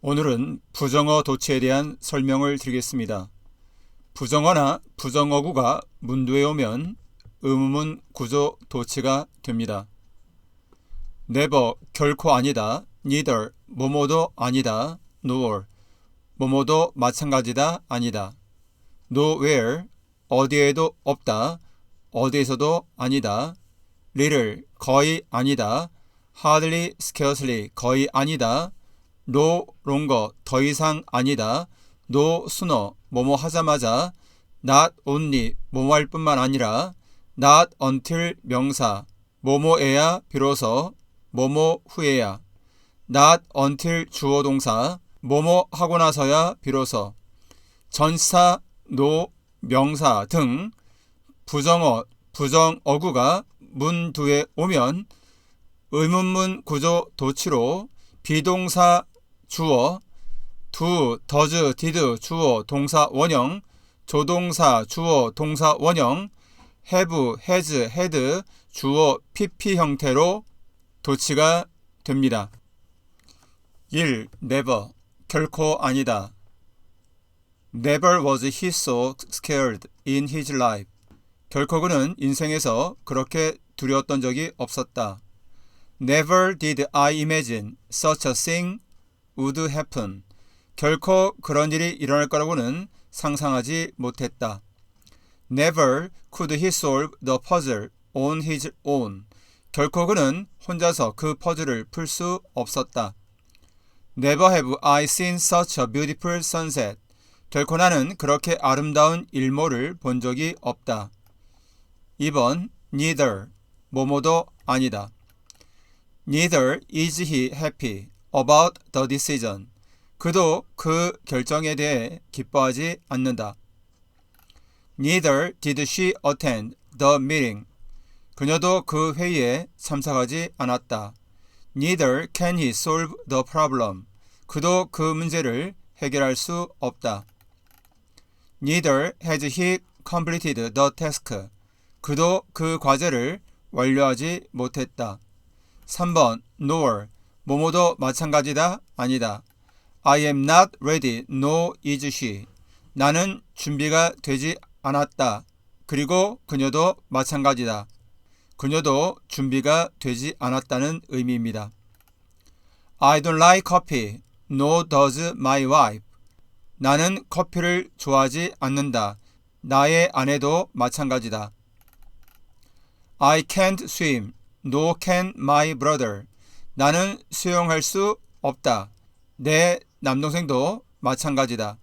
오늘은 부정어 도치에 대한 설명을 드리겠습니다. 부정어나 부정어구가 문두에 오면 의문문 구조 도치가 됩니다. never, 결코 아니다. neither, 뭐뭐도 아니다. nor, 뭐뭐도 마찬가지다. 아니다. nowhere, 어디에도 없다. 어디에서도 아니다. little, 거의 아니다. hardly, scarcely, 거의 아니다. no longer, 더 이상 아니다. no sooner, 뭐뭐 하자마자. not only, 뭐뭐 할 뿐만 아니라. not until, 명사, 뭐뭐에야 비로소, 뭐뭐 후에야. not until, 주어 동사, 뭐뭐 하고 나서야 비로소. 전치사, no, 명사 등 부정어, 부정어구가 문두에 오면 의문문 구조 도치로 비동사 주어, do, does, did, 주어, 동사 원형, 조동사, 주어, 동사 원형, have, has, had, 주어, pp 형태로 도치가 됩니다. 1. never, 결코 아니다. Never was he so scared in his life. 결코 그는 인생에서 그렇게 두려웠던 적이 없었다. Never did I imagine such a thing would happen. 결코 그런 일이 일어날 거라고는 상상하지 못했다. Never could he solve the puzzle on his own. 결코 그는 혼자서 그 퍼즐을 풀 수 없었다. Never have I seen such a beautiful sunset. 결코 나는 그렇게 아름다운 일몰을 본 적이 없다. 2번 neither, 뭐뭐도 아니다. Neither is he happy about the decision. 그도 그 결정에 대해 기뻐하지 않는다. Neither did she attend the meeting. 그녀도 그 회의에 참석하지 않았다. Neither can he solve the problem. 그도 그 문제를 해결할 수 없다. Neither has he completed the task. 그도 그 과제를 완료하지 못했다. 3번 nor, 뭐뭐도 마찬가지다. 아니다. I am not ready, nor is she. 나는 준비가 되지 않았다. 그리고 그녀도 마찬가지다. 그녀도 준비가 되지 않았다는 의미입니다. I don't like coffee, nor does my wife. 나는 커피를 좋아하지 않는다. 나의 아내도 마찬가지다. I can't swim, nor can my brother. 나는 수영할 수 없다. 내 남동생도 마찬가지다.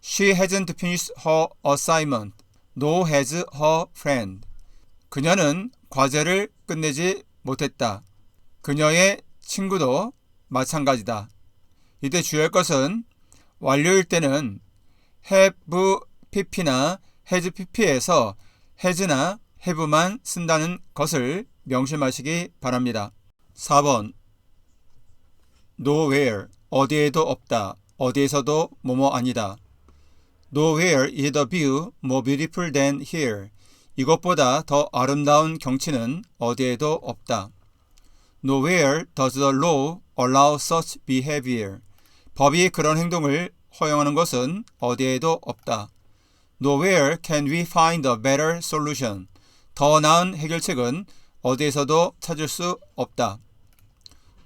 She hasn't finished her assignment, nor has her friend. 그녀는 과제를 끝내지 못했다. 그녀의 친구도 마찬가지다. 이때 주의할 것은 완료일 때는 have pp나 has pp에서 has나 have만 쓴다는 것을 명심하시기 바랍니다. 4번 nowhere, 어디에도 없다. 어디에서도 뭐뭐 아니다. Nowhere is the view more beautiful than here. 이것보다 더 아름다운 경치는 어디에도 없다. Nowhere does the law allow such behavior. 법이 그런 행동을 허용하는 것은 어디에도 없다. Nowhere can we find a better solution. 더 나은 해결책은 어디에서도 찾을 수 없다.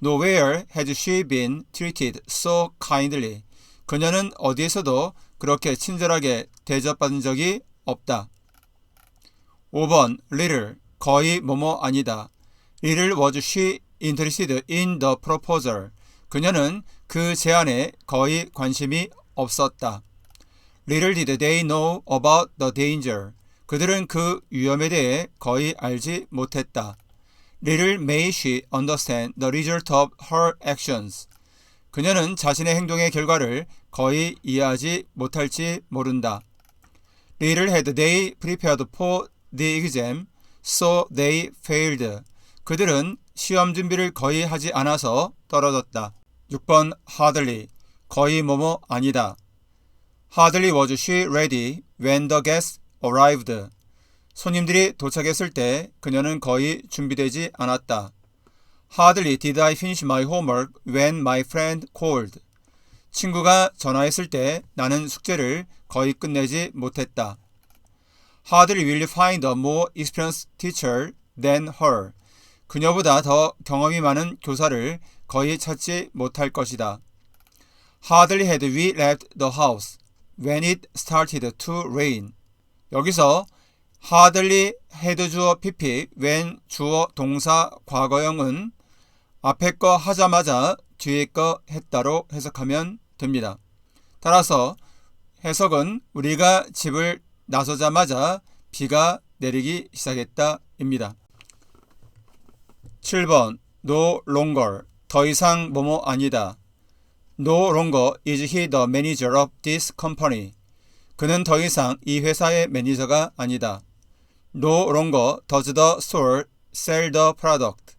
Nowhere has she been treated so kindly. 그녀는 어디에서도 그렇게 친절하게 대접받은 적이 없다. 5번 little, 거의 뭐뭐 아니다. Little was she interested in the proposal. 그녀는 그 제안에 거의 관심이 없었다. Little did they know about the danger. 그들은 그 위험에 대해 거의 알지 못했다. Little may she understand the result of her actions. 그녀는 자신의 행동의 결과를 거의 이해하지 못할지 모른다. Little had they prepared for the exam, so they failed. 그들은 시험 준비를 거의 하지 않아서 떨어졌다. 6번 hardly, 거의 뭐뭐 아니다. Hardly was she ready when the guests arrived. 손님들이 도착했을 때 그녀는 거의 준비되지 않았다. Hardly did I finish my homework when my friend called. 친구가 전화했을 때 나는 숙제를 거의 끝내지 못했다. Hardly will you find a more experienced teacher than her. 그녀보다 더 경험이 많은 교사를 거의 찾지 못할 것이다. Hardly had we left the house when it started to rain. 여기서 hardly had 주어 PP when 주어 동사 과거형은 앞에 거 하자마자 뒤에 거 했다로 해석하면 됩니다. 따라서 해석은 우리가 집을 나서자마자 비가 내리기 시작했다입니다. 7번 No longer 더 이상 뭐뭐 아니다. No longer is he the manager of this company. 그는 더 이상 이 회사의 매니저가 아니다. No longer does the store sell the product.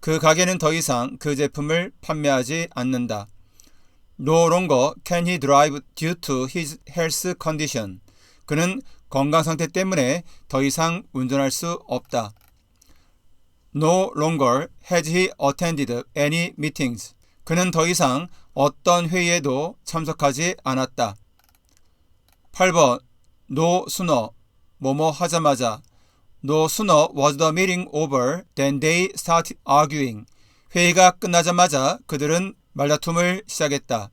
그 가게는 더 이상 그 제품을 판매하지 않는다. No longer can he drive due to his health condition. 그는 건강 상태 때문에 더 이상 운전할 수 없다. No longer has he attended any meetings. 그는 더 이상 어떤 회의에도 참석하지 않았다. 8번 No sooner 뭐뭐 하자마자 No sooner was the meeting over than they started arguing. 회의가 끝나자마자 그들은 말다툼을 시작했다.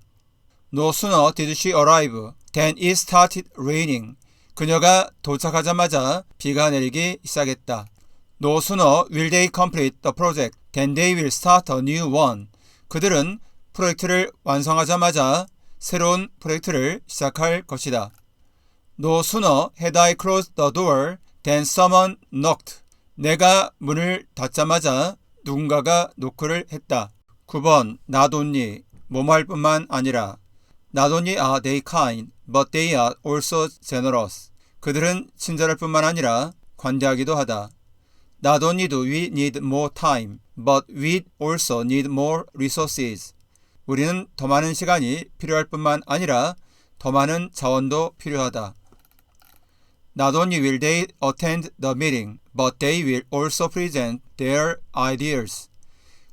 No sooner did she arrive than it started raining. 그녀가 도착하자마자 비가 내리기 시작했다. No sooner will they complete the project than they will start a new one. 그들은 프로젝트를 완성하자마자 새로운 프로젝트를 시작할 것이다. No sooner had I closed the door than someone knocked. 내가 문을 닫자마자 누군가가 노크를 했다. 9번 Not only 뭐뭐 할 뿐만 아니라 Not only are they kind, but they are also generous. 그들은 친절할 뿐만 아니라 관대하기도 하다. Not only do we need more time, but we also need more resources. 우리는 더 많은 시간이 필요할 뿐만 아니라 더 많은 자원도 필요하다. Not only will they attend the meeting, but they will also present their ideas.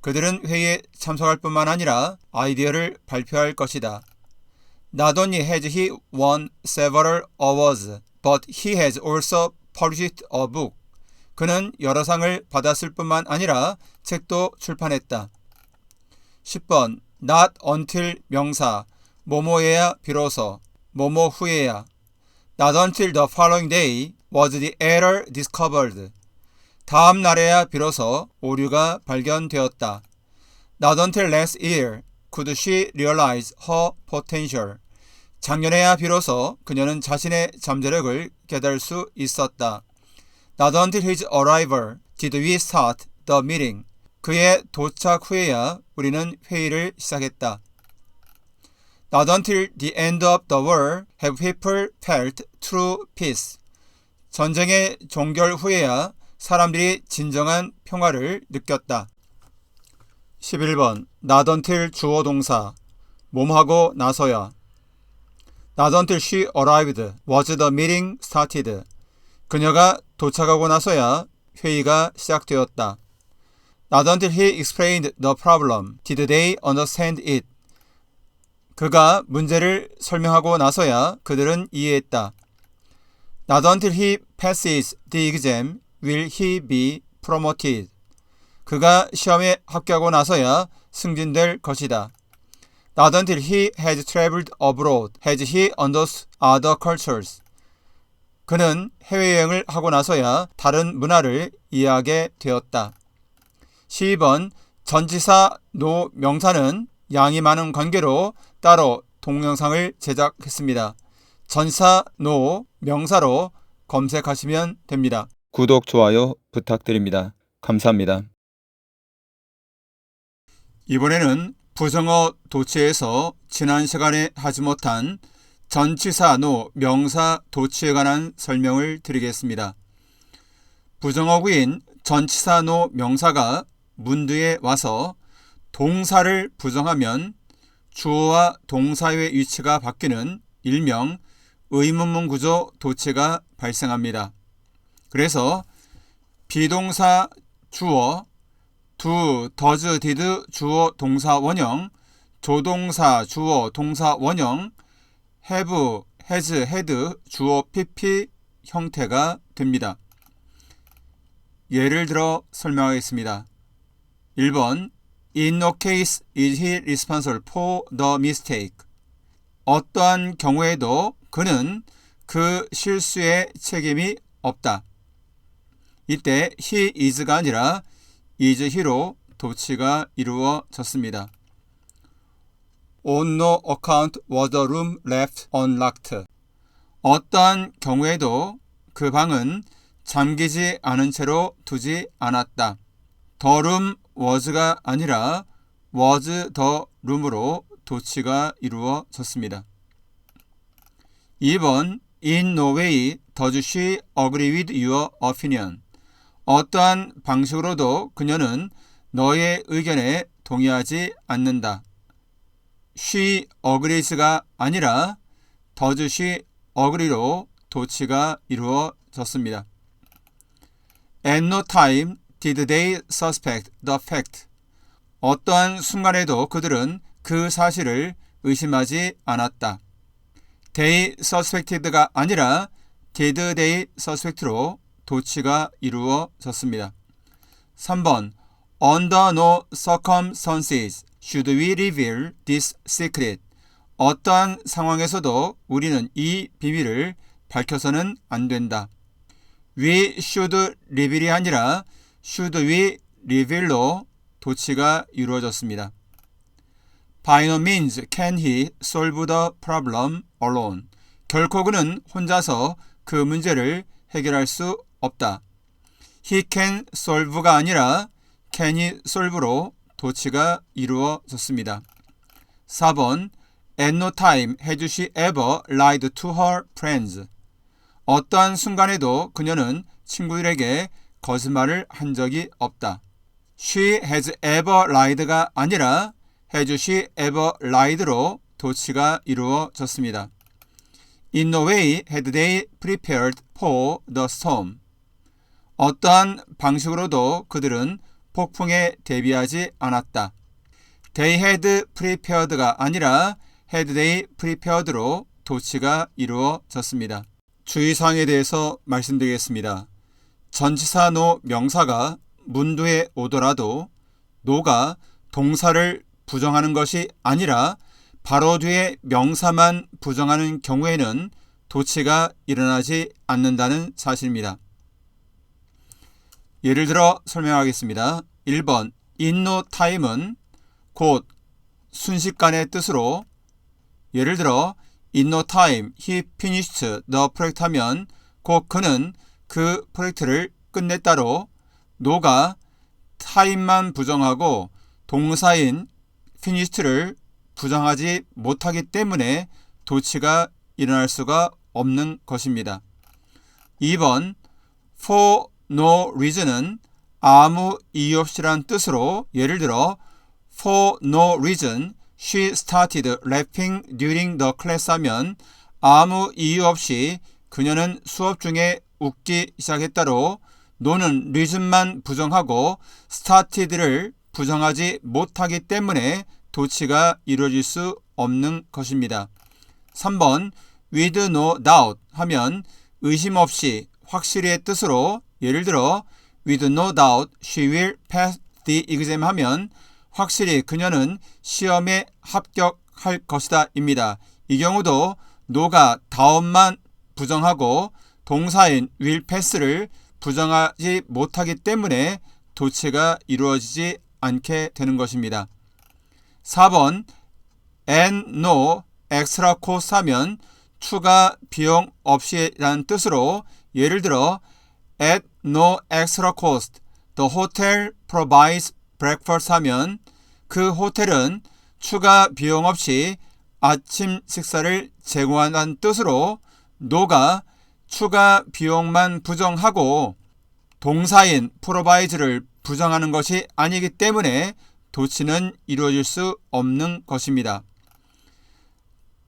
그들은 회의에 참석할 뿐만 아니라 아이디어를 발표할 것이다. Not only has he won several awards, but he has also published a book. 그는 여러 상을 받았을 뿐만 아니라 책도 출판했다. 10번 Not until 명사 뭐뭐해야 비로소 뭐뭐 후에야 Not until the following day was the error discovered. 다음 날에야 비로소 오류가 발견되었다. Not until last year could she realize her potential. 작년에야 비로소 그녀는 자신의 잠재력을 깨달을 수 있었다. Not until his arrival did we start the meeting. 그의 도착 후에야 우리는 회의를 시작했다. Not until the end of the war have people felt true peace. 전쟁의 종결 후에야 사람들이 진정한 평화를 느꼈다. 11번 Not until 주어 동사 뭐뭐하고 나서야 Not until she arrived was the meeting started. 그녀가 도착하고 나서야 회의가 시작되었다. Not until he explained the problem did they understand it. 그가 문제를 설명하고 나서야 그들은 이해했다. Not until he passes the exam will he be promoted. 그가 시험에 합격하고 나서야 승진될 것이다. Not until he has traveled abroad has he understood other cultures. 그는 해외여행을 하고 나서야 다른 문화를 이해하게 되었다. 12번 전치사 노 명사는 양이 많은 관계로 따로 동영상을 제작했습니다. 전치사 노 명사로 검색하시면 됩니다. 구독, 좋아요 부탁드립니다. 감사합니다. 이번에는 부정어 도치에서 지난 시간에 하지 못한 전치사 노 명사 도치에 관한 설명을 드리겠습니다. 부정어구인 전치사 노 명사가 문두에 와서 동사를 부정하면 주어와 동사의 위치가 바뀌는 일명 의문문 구조 도치가 발생합니다. 그래서 비동사 주어, do, does, did 주어 동사 원형, 조동사, 주어, 동사 원형, have, has, had, 주어 pp 형태가 됩니다. 예를 들어 설명하겠습니다. 1번 In no case is he responsible for the mistake. 어떠한 경우에도 그는 그 실수에 책임이 없다. 이때 he is가 아니라 is he로 도치가 이루어졌습니다. On no account was the room left unlocked. 어떠한 경우에도 그 방은 잠기지 않은 채로 두지 않았다. The room was가 아니라 was the room으로 도치가 이루어졌습니다. 2번 In no way does she agree with your opinion. 어떠한 방식으로도 그녀는 너의 의견에 동의하지 않는다. She agrees가 아니라 does she agree로 도치가 이루어졌습니다. At no time did they suspect the fact. 어떠한 순간에도 그들은 그 사실을 의심하지 않았다. They suspected가 아니라 did they suspect로 도치가 이루어졌습니다. 3번 Under no circumstances should we reveal this secret. 어떠한 상황에서도 우리는 이 비밀을 밝혀서는 안 된다. We should reveal이 아니라 should we reveal로 도치가 이루어졌습니다. By no means can he solve the problem alone. 결코 그는 혼자서 그 문제를 해결할 수 없다. He can solve가 아니라 can he solve로 도치가 이루어졌습니다. 4번 At no time had she ever lied to her friends. 어떠한 순간에도 그녀는 친구들에게 거짓말을 한 적이 없다. She has ever lied가 아니라 has she ever lied로 도치가 이루어졌습니다. In no way had they prepared for the storm. 어떠한 방식으로도 그들은 폭풍에 대비하지 않았다. They had prepared가 아니라 had they prepared로 도치가 이루어졌습니다. 주의사항에 대해서 말씀드리겠습니다. 전치사 no 명사가 문두에 오더라도 no가 동사를 부정하는 것이 아니라 바로 뒤에 명사만 부정하는 경우에는 도치가 일어나지 않는다는 사실입니다. 예를 들어 설명하겠습니다. 1번 in no time은 곧 순식간의 뜻으로 예를 들어 in no time he finished the project 하면 곧 그는 그 프로젝트를 끝냈다로 no가 time만 부정하고 동사인 finished를 부정하지 못하기 때문에 도치가 일어날 수가 없는 것입니다. 2번 for no reason은 아무 이유 없이란 뜻으로 예를 들어 for no reason she started laughing during the class 하면 아무 이유 없이 그녀는 수업 중에 웃기 시작했다로 no는 reason만 부정하고 started를 부정하지 못하기 때문에 도치가 이루어질 수 없는 것입니다. 3번 with no doubt 하면 의심 없이 확실히의 뜻으로 예를 들어 with no doubt she will pass the exam 하면 확실히 그녀는 시험에 합격할 것이다 입니다. 이 경우도 no가 daubt만 부정하고 동사인 will pass를 부정하지 못하기 때문에 도치가 이루어지지 않게 되는 것입니다. 4번 and no extra cost 하면 추가 비용 없이라는 뜻으로 예를 들어 at no extra cost the hotel provides breakfast 하면 그 호텔은 추가 비용 없이 아침 식사를 제공한다는 뜻으로 no가 추가 비용만 부정하고 동사인 provide를 부정하는 것이 아니기 때문에 도치는 이루어질 수 없는 것입니다.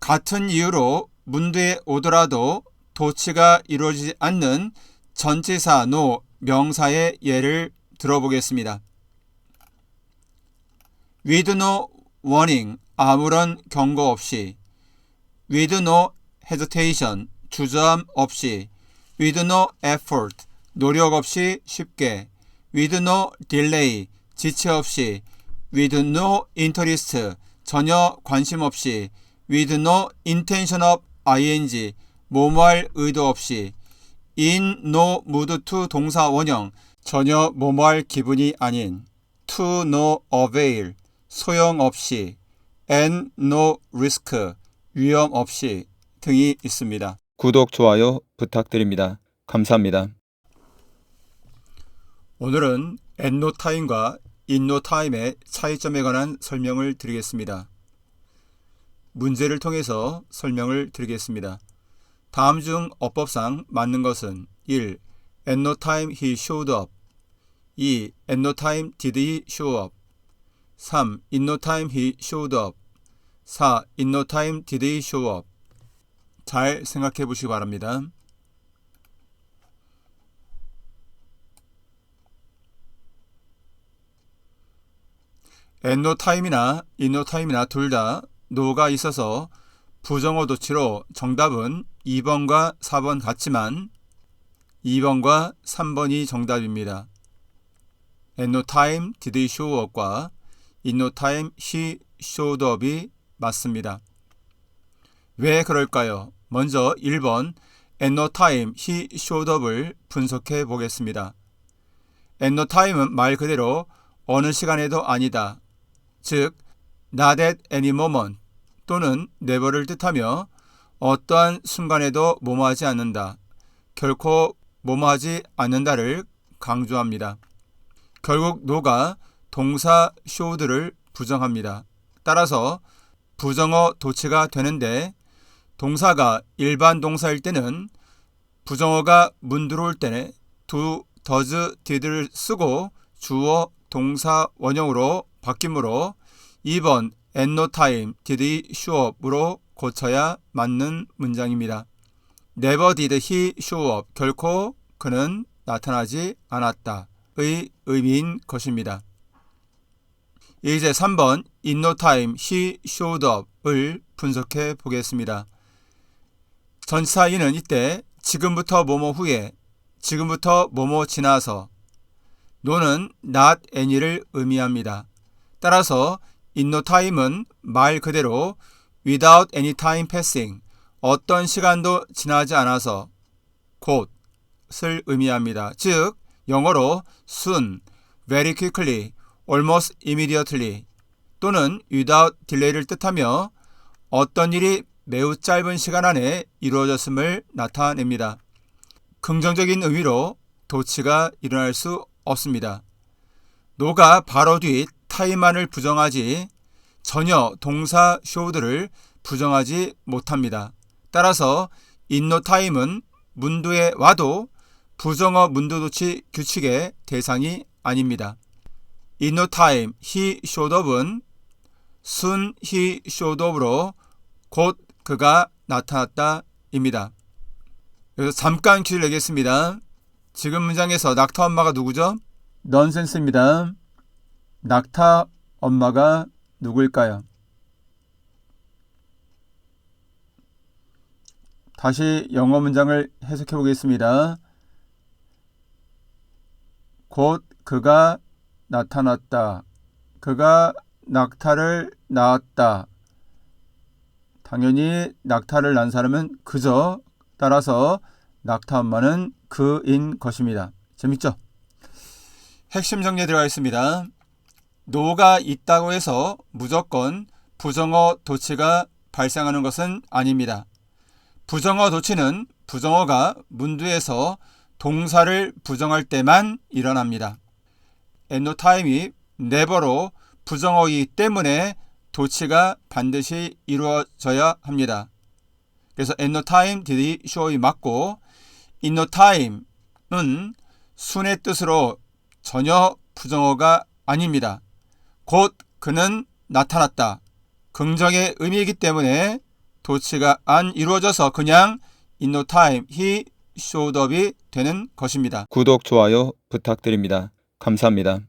같은 이유로 문두에 오더라도 도치가 이루어지지 않는 전치사 no 명사의 예를 들어보겠습니다. With no warning 아무런 경고 없이. with no hesitation, 주저함 없이. with no effort, 노력 없이 쉽게. with no delay, 지체 없이. with no interest, 전혀 관심 없이. with no intention of ing, 뭐뭐할 의도 없이. in no mood to 동사 원형, 전혀 뭐뭐할 기분이 아닌. to no avail, 소용없이. and no risk, 위험 없이 등이 있습니다. 구독, 좋아요 부탁드립니다. 감사합니다. 오늘은 at no time과 in no time의 차이점에 관한 설명을 드리겠습니다. 문제를 통해서 설명을 드리겠습니다. 다음 중 어법상 맞는 것은 1. At no time he showed up. 2. At no time did he show up. 3. In no time he showed up. 4. In no time did he show up. 잘 생각해 보시기 바랍니다. at no time이나 in no time이나 둘 다 no가 있어서 부정어 도치로 정답은 2번과 4번 같지만 2번과 3번이 정답입니다. at no time did he show up과 in no time he showed up이 맞습니다. 왜 그럴까요? 먼저 1번 at no time he showed up을 분석해 보겠습니다. at no time은 말 그대로 어느 시간에도 아니다. 즉 not at any moment 또는 never를 뜻하며 어떠한 순간에도 뭐뭐하지 않는다. 결코 뭐뭐하지 않는다를 강조합니다. 결국 no가 동사 showed를 부정합니다. 따라서 부정어 도치가 되는데 동사가 일반 동사일 때는 부정어가 문 들어올 때는 do, does, did를 쓰고 주어, 동사 원형으로 바뀌므로 2번 at no time did he show up으로 고쳐야 맞는 문장입니다. Never did he show up. 결코 그는 나타나지 않았다의 의미인 것입니다. 이제 3번 in no time he showed up을 분석해 보겠습니다. 전치사 in은 이때 지금부터 뭐뭐 후에, 지금부터 뭐뭐 지나서, no는 not any를 의미합니다. 따라서 in no time은 말 그대로 without any time passing, 어떤 시간도 지나지 않아서 곧을 의미합니다. 즉 영어로 soon, very quickly, almost immediately 또는 without delay를 뜻하며 어떤 일이 매우 짧은 시간 안에 이루어졌음을 나타냅니다. 긍정적인 의미로 도치가 일어날 수 없습니다. no가 바로 뒤 time만을 부정하지 전혀 동사 showed를 부정하지 못합니다. 따라서 in no time은 문두에 와도 부정어 문두도치 규칙의 대상이 아닙니다. in no time he showed up은 soon he showed up으로 곧 그가 나타났다 입니다. 여기서 잠깐 퀴즈를 내겠습니다. 지금 문장에서 낙타 엄마가 누구죠? 넌센스입니다. 낙타 엄마가 누구일까요? 다시 영어 문장을 해석해 보겠습니다. 곧 그가 나타났다. 그가 낙타를 낳았다. 당연히 낙타를 낳은 사람은 그죠. 따라서 낙타 엄마는 그인 것입니다. 재밌죠? 핵심 정리에 들어가 있습니다. no가 있다고 해서 무조건 부정어 도치가 발생하는 것은 아닙니다. 부정어 도치는 부정어가 문두에서 동사를 부정할 때만 일어납니다. at no time이 never로 부정어이기 때문에 도치가 반드시 이루어져야 합니다. 그래서 at no time did he show이 맞고 in no time은 soon의 뜻으로 전혀 부정어가 아닙니다. 곧 그는 나타났다. 긍정의 의미이기 때문에 도치가 안 이루어져서 그냥 in no time he showed up이 되는 것입니다. 구독, 좋아요 부탁드립니다. 감사합니다.